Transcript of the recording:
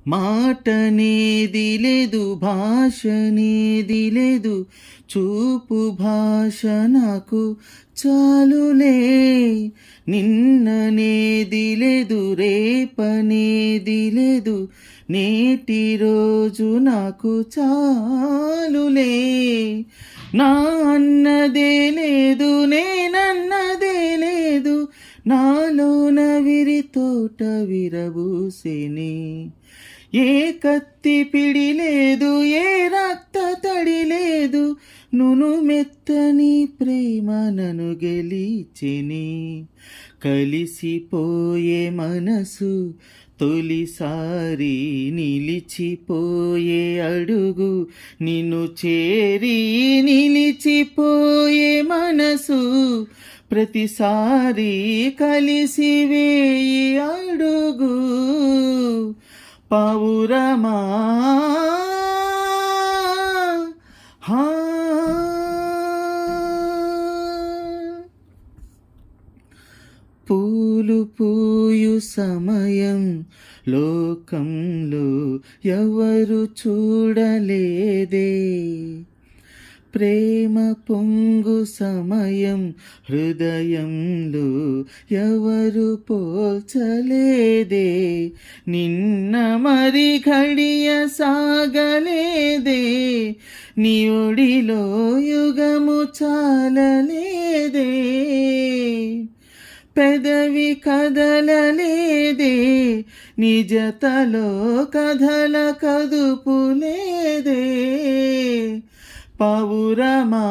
మాటనేది లేదు, భాషనేది లేదు, చూపు భాష నాకు చాలులే. నిన్ననేది లేదు, రేపనేది లేదు, నేటి రోజు నాకు చాలులే. నా అన్నదే లేదు, నేనన్నదే లేదు, నాలోన విరి తోట విరబూసెనే. ఏ కత్తి పిడి లేదు, ఏ రక్త తడి లేదు, నును మెత్తని ప్రేమ నన్ను గెలిచెని. కలిసిపోయే మనసు తొలిసారి, నిలిచిపోయే అడుగు నిన్ను చేరి, నిలిచిపోయే మనసు ప్రతిసారి కలిసి వేయి అడుగు. పావురమా హా, పూలు పూయు సమయం లోకంలో ఎవరు చూడలేదే. ప్రేమ పొంగు సమయం హృదయంలో ఎవరు పోల్చలేదే. నిన్న మరి ఘడియ సాగలేదే, నీ ఒడిలో యుగము చాలలేదే. పెదవి కదలలేదే, నిజతలో కథల కదుపు లేదే. పావురమా